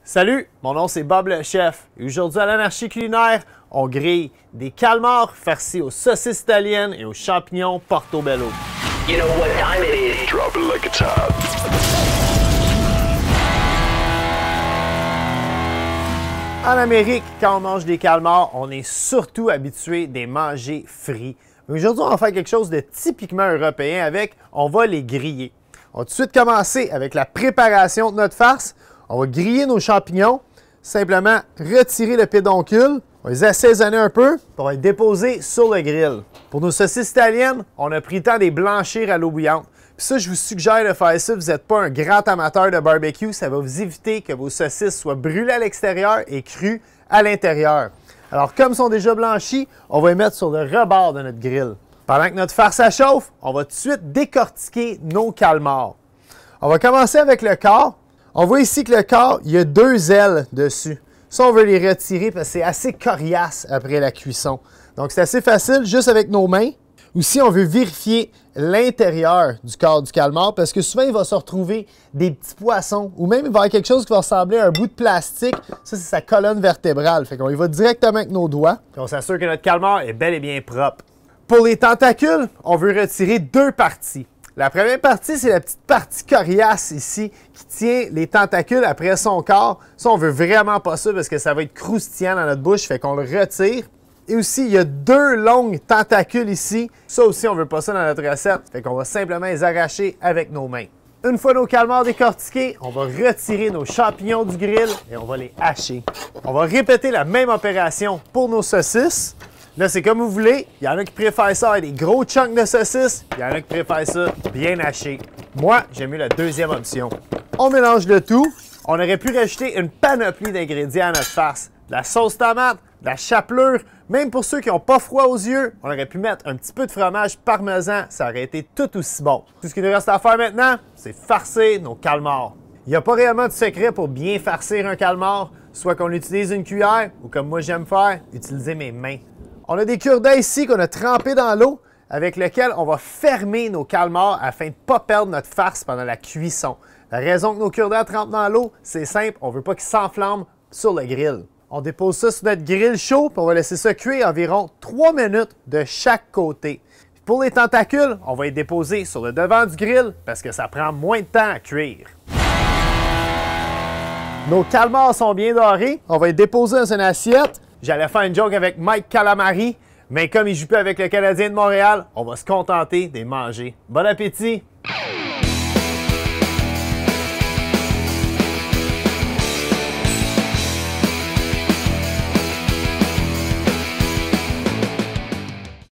Salut, mon nom c'est Bob le chef et aujourd'hui à l'Anarchie culinaire, on grille des calmars farcis aux saucisses italiennes et aux champignons portobello. You know what time it is. Drop it like it's hot. En Amérique, quand on mange des calmars, on est surtout habitué de les manger frits. Mais aujourd'hui, on va faire quelque chose de typiquement européen avec, on va les griller. On va tout de suite commencer avec la préparation de notre farce. On va griller nos champignons, simplement retirer le pédoncule, on va les assaisonner un peu, puis on va les déposer sur le grill. Pour nos saucisses italiennes, on a pris le temps de les blanchir à l'eau bouillante. Puis ça, je vous suggère de faire ça, vous n'êtes pas un grand amateur de barbecue, ça va vous éviter que vos saucisses soient brûlées à l'extérieur et crues à l'intérieur. Alors, comme ils sont déjà blanchis, on va les mettre sur le rebord de notre grill. Pendant que notre farce chauffe, on va tout de suite décortiquer nos calmars. On va commencer avec le corps. On voit ici que le corps, il y a deux ailes dessus. Ça, on veut les retirer parce que c'est assez coriace après la cuisson. Donc, c'est assez facile, juste avec nos mains. Aussi, on veut vérifier l'intérieur du corps du calmar parce que souvent, il va se retrouver des petits poissons ou même il va y avoir quelque chose qui va ressembler à un bout de plastique. Ça, c'est sa colonne vertébrale. Fait qu'on y va directement avec nos doigts. Puis on s'assure que notre calmar est bel et bien propre. Pour les tentacules, on veut retirer deux parties. La première partie, c'est la petite partie coriace ici qui tient les tentacules après son corps. Ça, on veut vraiment pas ça parce que ça va être croustillant dans notre bouche, fait qu'on le retire. Et aussi, il y a deux longues tentacules ici. Ça aussi, on veut pas ça dans notre recette, fait qu'on va simplement les arracher avec nos mains. Une fois nos calmars décortiqués, on va retirer nos champignons du grill et on va les hacher. On va répéter la même opération pour nos saucisses. Là, c'est comme vous voulez. Il y en a qui préfèrent ça avec des gros chunks de saucisses. Il y en a qui préfèrent ça bien haché. Moi, j'aime mieux la deuxième option. On mélange le tout. On aurait pu rajouter une panoplie d'ingrédients à notre farce. De la sauce tomate, de la chapelure. Même pour ceux qui n'ont pas froid aux yeux, on aurait pu mettre un petit peu de fromage parmesan. Ça aurait été tout aussi bon. Tout ce qu'il nous reste à faire maintenant, c'est farcer nos calmars. Il n'y a pas réellement de secret pour bien farcir un calmar. Soit qu'on utilise une cuillère ou comme moi j'aime faire, utiliser mes mains. On a des cure-dents ici qu'on a trempés dans l'eau avec lesquels on va fermer nos calmars afin de ne pas perdre notre farce pendant la cuisson. La raison que nos cure-dents trempent dans l'eau, c'est simple, on ne veut pas qu'ils s'enflamment sur le grill. On dépose ça sur notre grill chaud puis on va laisser ça cuire environ 3 minutes de chaque côté. Pour les tentacules, on va les déposer sur le devant du grill parce que ça prend moins de temps à cuire. Nos calmars sont bien dorés, on va les déposer dans une assiette. J'allais faire une joke avec Mike Calamari, mais comme il joue plus avec le Canadien de Montréal, on va se contenter de les manger. Bon appétit!